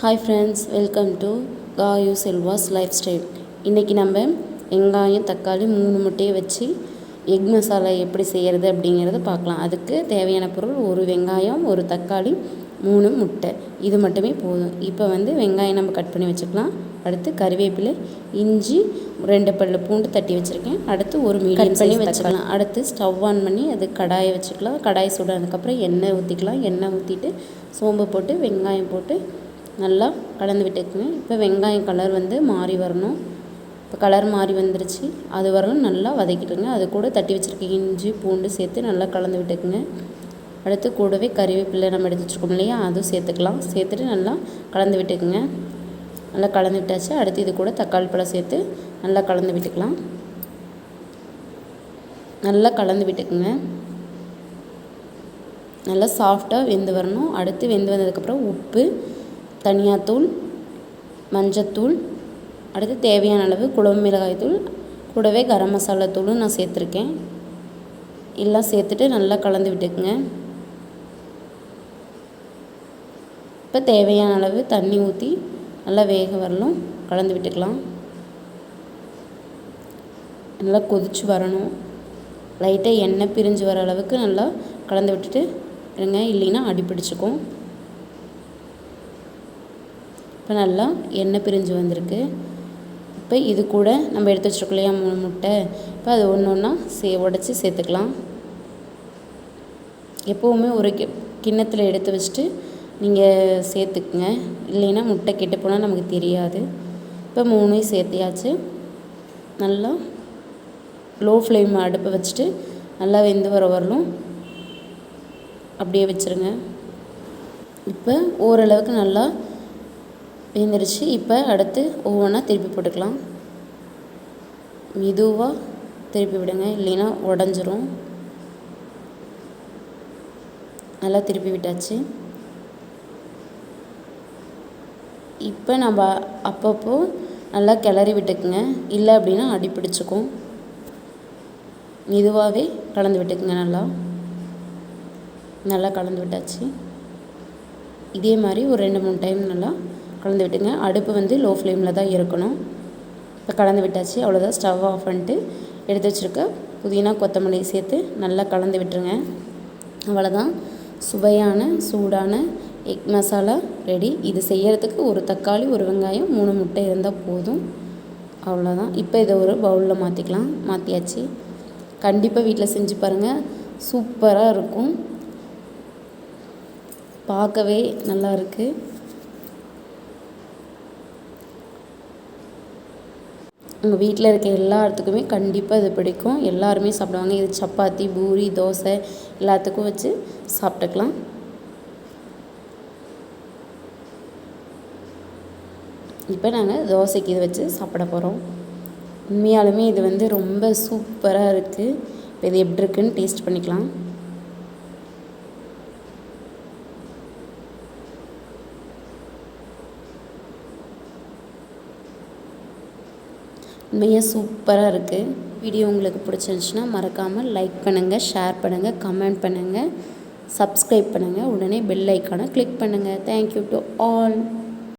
Hi friends, welcome to Kayu Selva's lifestyle. இன்றைக்கி நம்ம வெங்காயம் தக்காளி 3 முட்டையை வச்சு எக் மசாலா எப்படி செய்கிறது அப்படிங்கிறத பார்க்கலாம். அதுக்கு தேவையான பொருள் ஒரு வெங்காயம், ஒரு தக்காளி, 3 முட்டை. இது மட்டுமே போதும். இப்போ வெங்காயம் நம்ம கட் பண்ணி வச்சுக்கலாம். அடுத்து கறிவேப்பிலை, இஞ்சி, 2 பல்லு பூண்டு தட்டி வச்சுருக்கேன். அடுத்து ஒரு மீடியம் பண்ணி வச்சுக்கலாம். அடுத்து ஸ்டவ் ஆன் பண்ணி அது கடாயை வச்சுக்கலாம். கடாய் சூடானதுக்கப்புறம் எண்ணெய் ஊற்றிக்கலாம். எண்ணெய் ஊற்றிட்டு சோம்பு போட்டு வெங்காயம் போட்டு நல்லா கலந்து விட்டுக்குங்க. இப்போ வெங்காயம் கலர் மாறி வரணும். இப்போ கலர் மாறி வந்துருச்சு. அது வரணும் நல்லா வதக்கிட்டுருங்க. அது கூட தட்டி வச்சுருக்க இஞ்சி பூண்டு சேர்த்து நல்லா கலந்து விட்டுக்குங்க. அடுத்து கூடவே கறிவேப்பிலை நம்ம எடுத்து வச்சுருக்கோம் இல்லையா, அதுவும் சேர்த்துக்கலாம். சேர்த்துட்டு நல்லா கலந்து விட்டுக்குங்க. நல்லா கலந்து விட்டாச்சு. அடுத்து இது கூட தக்காளி பழம் சேர்த்து நல்லா கலந்து விட்டுக்கலாம். நல்லா கலந்து விட்டுக்குங்க. நல்லா சாஃப்டாக வெந்து வரணும். அடுத்து வெந்து வந்ததுக்கப்புறம் உப்பு, தனியாத்தூள், மஞ்சத்தூள், அடுத்து தேவையான அளவு குழம்பு மிளகாய் தூள், கூடவே கரம் மசாலா தூளும் நான் சேர்த்துருக்கேன். எல்லாம் சேர்த்துட்டு நல்லா கலந்து விட்டுக்குங்க. இப்போ தேவையான அளவு தண்ணி ஊற்றி நல்லா வேக வரலும் கலந்து விட்டுக்கலாம். நல்லா கொதிச்சு வரணும். லைட்டாக எண்ணெய் பிரிஞ்சு வர அளவுக்கு நல்லா கலந்து விட்டுட்டு இருங்க, இல்லைன்னா அடி பிடிச்சிக்கும். இப்போ நல்லா எண்ணெய் பிரிஞ்சு வந்திருக்கு. இப்போ இது கூட நம்ம எடுத்து வச்சுருக்கோம் இல்லையா 3 முட்டை, இப்போ அது ஒன்று ஒன்றா உடச்சி சேர்த்துக்கலாம். எப்போவுமே ஒரு கிண்ணத்தில் எடுத்து வச்சுட்டு நீங்கள் சேர்த்துக்குங்க, இல்லைன்னா முட்டை கெட்டு போனால் நமக்கு தெரியாது. இப்போ 3 சேர்த்தியாச்சு. நல்லா லோ ஃப்ளேம் அடுப்பை வச்சுட்டு நல்லா வெந்து வரலும் அப்படியே வச்சுருங்க. இப்போ ஓரளவுக்கு நல்லா வெந்துருச்சு. இப்போ அடுத்து ஒவ்வொன்றா திருப்பி போட்டுக்கலாம். மெதுவாக திருப்பி விடுங்க, இல்லைன்னா உடஞ்சிரும். நல்லா திருப்பி விட்டாச்சு. இப்போ நம்ம அப்பப்போ நல்லா கிளறி விட்டுக்குங்க, இல்லை அப்படின்னா அடி பிடிச்சிக்கும். மெதுவாகவே கலந்து விட்டுக்குங்க. நல்லா கலந்து விட்டாச்சு. இதே மாதிரி ஒரு 2-3 டைம் நல்லா கலந்து விட்டுங்க. அடுப்பு லோ ஃப்ளேமில் தான் இருக்கணும். இப்போ கலந்து விட்டாச்சு. அவ்வளோதான். ஸ்டவ் ஆஃப் பண்ணிட்டு எடுத்து வச்சுருக்க புதினா கொத்தமல்லி சேர்த்து நல்லா கலந்து விட்டுருங்க. அவ்வளோதான், சுவையான சூடான எக் மசாலா ரெடி. இது செய்கிறதுக்கு ஒரு தக்காளி, ஒரு வெங்காயம், 3 முட்டை இருந்தால் போதும். அவ்வளோதான். இப்போ இதை ஒரு பவுலில் மாற்றிக்கலாம். மாற்றியாச்சு. கண்டிப்பாக வீட்டில் செஞ்சு பாருங்கள், சூப்பராக இருக்கும். பார்க்கவே நல்லா இருக்குது. உங்கள் வீட்டில் இருக்க எல்லாத்துக்குமே கண்டிப்பாக இது பிடிக்கும். எல்லாருமே சாப்பிடுவாங்க. இது சப்பாத்தி, பூரி, தோசை எல்லாத்துக்கும் வச்சு சாப்பிட்டுக்கலாம். இப்போ நாங்கள் தோசைக்கு இது வச்சு சாப்பிட போகிறோம். உண்மையாலுமே இது ரொம்ப சூப்பராக இருக்குது. இப்போ இது எப்படி இருக்குன்னு டேஸ்ட் பண்ணிக்கலாம். உண்மையாக சூப்பராக இருக்குது. வீடியோ உங்களுக்கு பிடிச்சிருந்துச்சுன்னா மறக்காமல் லைக் பண்ணுங்கள், ஷேர் பண்ணுங்கள், கமெண்ட் பண்ணுங்கள், சப்ஸ்கிரைப் பண்ணுங்கள். உடனே பெல் ஐக்கானை கிளிக் பண்ணுங்கள். Thank you to all.